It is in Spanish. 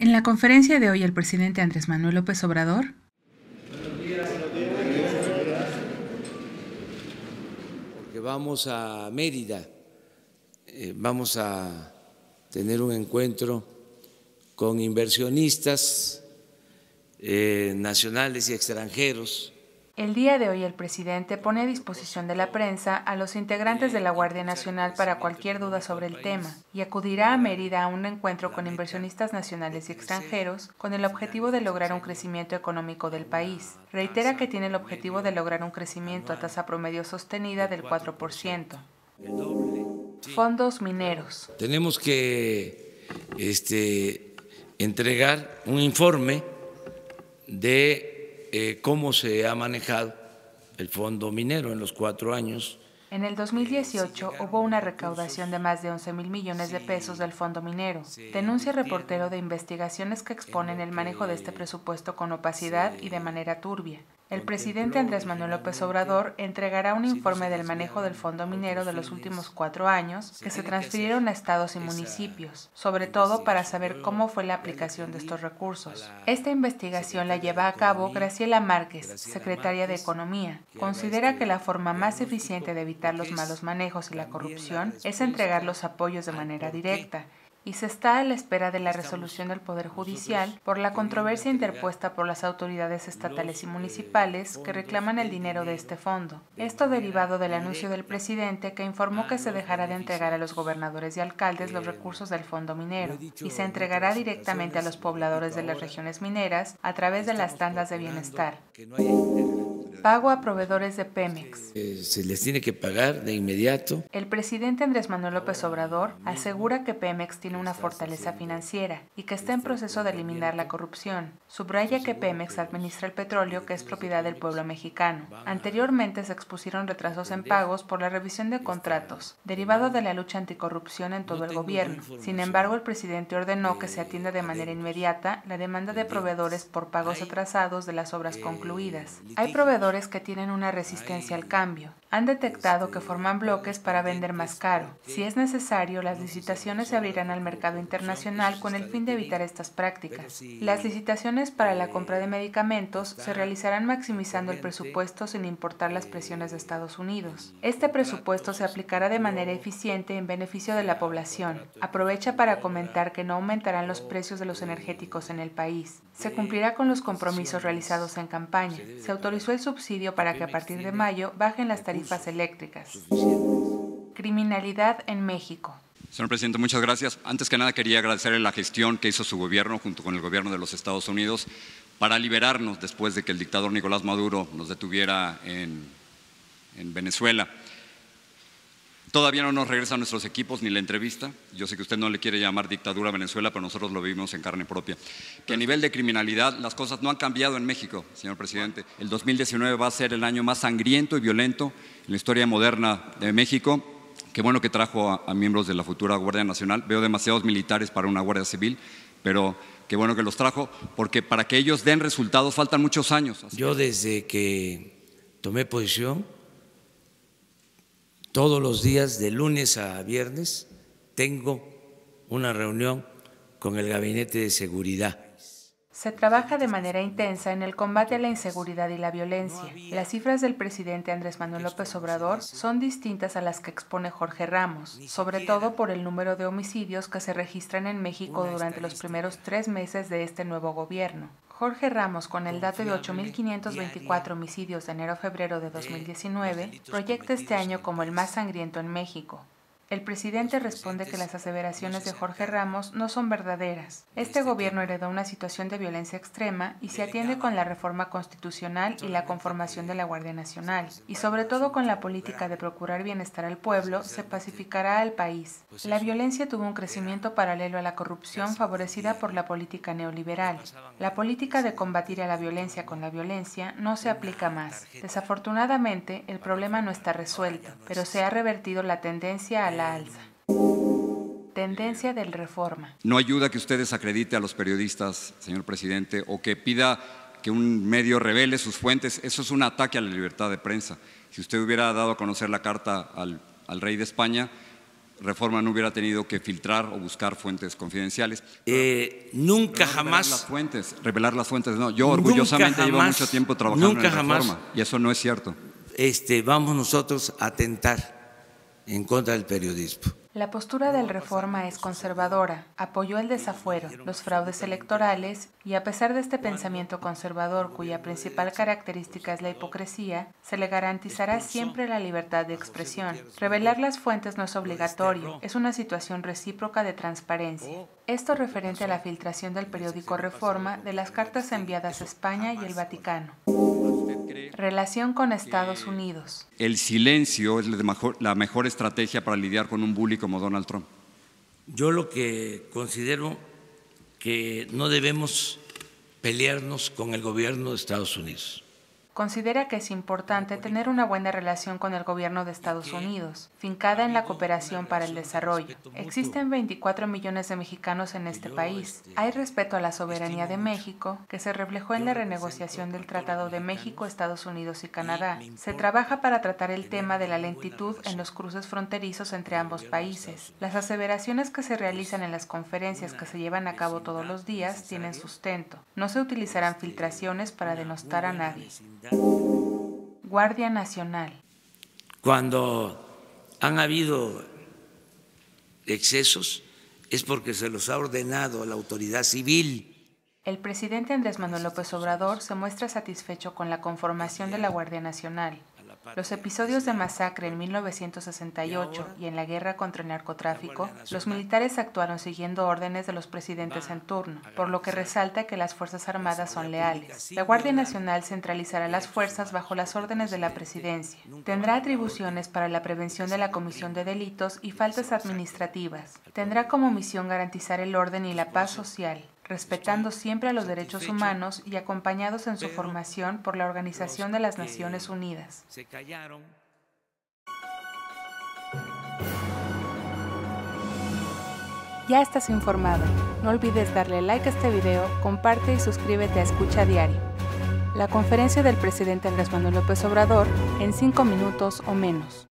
En la conferencia de hoy, el presidente Andrés Manuel López Obrador porque vamos a Mérida, vamos a tener un encuentro con inversionistas nacionales y extranjeros. El día de hoy el presidente pone a disposición de la prensa a los integrantes de la Guardia Nacional para cualquier duda sobre el tema y acudirá a Mérida a un encuentro con inversionistas nacionales y extranjeros con el objetivo de lograr un crecimiento económico del país. Reitera que tiene el objetivo de lograr un crecimiento a tasa promedio sostenida del 4%. Fondos mineros. Tenemos que entregar un informe de cómo se ha manejado el fondo minero en los 4 años. En el 2018 hubo una recaudación de más de 11,000 millones de pesos del fondo minero. Denuncia reportero de investigaciones que exponen el manejo de este presupuesto con opacidad y de manera turbia. El presidente Andrés Manuel López Obrador entregará un informe del manejo del fondo minero de los últimos 4 años que se transfirieron a estados y municipios, sobre todo para saber cómo fue la aplicación de estos recursos. Esta investigación la lleva a cabo Graciela Márquez, secretaria de Economía. Considera que la forma más eficiente de evitar los malos manejos y la corrupción es entregar los apoyos de manera directa, y se está a la espera de la resolución del Poder Judicial por la controversia interpuesta por las autoridades estatales y municipales que reclaman el dinero de este fondo. Esto derivado del anuncio del presidente que informó que se dejará de entregar a los gobernadores y alcaldes los recursos del fondo minero y se entregará directamente a los pobladores de las regiones mineras a través de las tandas de bienestar. Pago a proveedores de Pemex. Se les tiene que pagar de inmediato. El presidente Andrés Manuel López Obrador asegura que Pemex tiene una fortaleza financiera y que está en proceso de eliminar la corrupción. Subraya que Pemex administra el petróleo que es propiedad del pueblo mexicano. Anteriormente se expusieron retrasos en pagos por la revisión de contratos, derivado de la lucha anticorrupción en todo el gobierno. Sin embargo, el presidente ordenó que se atienda de manera inmediata la demanda de proveedores por pagos atrasados de las obras concluidas. Hay proveedores que tienen una resistencia al cambio. Han detectado que forman bloques para vender más caro. Si es necesario, las licitaciones se abrirán al mercado internacional con el fin de evitar estas prácticas. Las licitaciones para la compra de medicamentos se realizarán maximizando el presupuesto sin importar las presiones de Estados Unidos. Este presupuesto se aplicará de manera eficiente en beneficio de la población. Aprovecha para comentar que no aumentarán los precios de los energéticos en el país. Se cumplirá con los compromisos realizados en campaña. Se autorizó el subsidio para que a partir de mayo bajen las tarifas eléctricas. Criminalidad en México. Señor presidente, muchas gracias. Antes que nada quería agradecerle la gestión que hizo su gobierno junto con el gobierno de los Estados Unidos para liberarnos después de que el dictador Nicolás Maduro nos detuviera en Venezuela. Todavía no nos regresan nuestros equipos ni la entrevista. Yo sé que usted no le quiere llamar dictadura a Venezuela, pero nosotros lo vivimos en carne propia. Que a nivel de criminalidad las cosas no han cambiado en México, señor presidente. El 2019 va a ser el año más sangriento y violento en la historia moderna de México. Qué bueno que trajo a miembros de la futura Guardia Nacional. Veo demasiados militares para una Guardia Civil, pero qué bueno que los trajo, porque para que ellos den resultados faltan muchos años. Yo desde que tomé posición, todos los días, de lunes a viernes, tengo una reunión con el Gabinete de Seguridad. Se trabaja de manera intensa en el combate a la inseguridad y la violencia. Las cifras del presidente Andrés Manuel López Obrador son distintas a las que expone Jorge Ramos, sobre todo por el número de homicidios que se registran en México durante los primeros 3 meses de este nuevo gobierno. Jorge Ramos, con el dato de 8,524 homicidios de enero a febrero de 2019, proyecta este año como el más sangriento en México. El presidente responde que las aseveraciones de Jorge Ramos no son verdaderas. Este gobierno heredó una situación de violencia extrema y se atiende con la reforma constitucional y la conformación de la Guardia Nacional. Y sobre todo con la política de procurar bienestar al pueblo, se pacificará al país. La violencia tuvo un crecimiento paralelo a la corrupción favorecida por la política neoliberal. La política de combatir a la violencia con la violencia no se aplica más. Desafortunadamente, el problema no está resuelto, pero se ha revertido la tendencia a la alza. Tendencia del Reforma. No ayuda que usted desacredite a los periodistas, señor presidente, o que pida que un medio revele sus fuentes. Eso es un ataque a la libertad de prensa. Si usted hubiera dado a conocer la carta al rey de España, reforma no hubiera tenido que filtrar o buscar fuentes confidenciales. Nunca jamás. Revelar las fuentes, no. Yo orgullosamente llevo mucho tiempo trabajando en la reforma y eso no es cierto. Vamos nosotros a atentar en contra del periodismo. La postura del Reforma es conservadora, apoyó el desafuero, los fraudes electorales y a pesar de este pensamiento conservador cuya principal característica es la hipocresía, se le garantizará siempre la libertad de expresión. Revelar las fuentes no es obligatorio, es una situación recíproca de transparencia. Esto referente a la filtración del periódico Reforma de las cartas enviadas a España y el Vaticano. Relación con Estados Unidos. El silencio es la mejor estrategia para lidiar con un bully como Donald Trump. Yo lo que considero que no debemos pelearnos con el gobierno de Estados Unidos. Considera que es importante tener una buena relación con el gobierno de Estados Unidos, fincada en la cooperación para el desarrollo. Existen 24 millones de mexicanos en este país. Hay respeto a la soberanía de México, que se reflejó en la renegociación del Tratado de México, Estados Unidos y Canadá. Se trabaja para tratar el tema de la lentitud en los cruces fronterizos entre ambos países. Las aseveraciones que se realizan en las conferencias que se llevan a cabo todos los días tienen sustento. No se utilizarán filtraciones para denostar a nadie. Guardia Nacional. Cuando han habido excesos es porque se los ha ordenado la autoridad civil. El presidente Andrés Manuel López Obrador se muestra satisfecho con la conformación de la Guardia Nacional. Los episodios de masacre en 1968 y en la guerra contra el narcotráfico, los militares actuaron siguiendo órdenes de los presidentes en turno, por lo que resalta que las Fuerzas Armadas son leales. La Guardia Nacional centralizará las fuerzas bajo las órdenes de la presidencia. Tendrá atribuciones para la prevención de la comisión de delitos y faltas administrativas. Tendrá como misión garantizar el orden y la paz social, respetando siempre a los derechos humanos y acompañados en su formación por la Organización de las Naciones Unidas. Ya estás informado. No olvides darle like a este video, comparte y suscríbete a Escucha Diario. La conferencia del presidente Andrés Manuel López Obrador en 5 minutos o menos.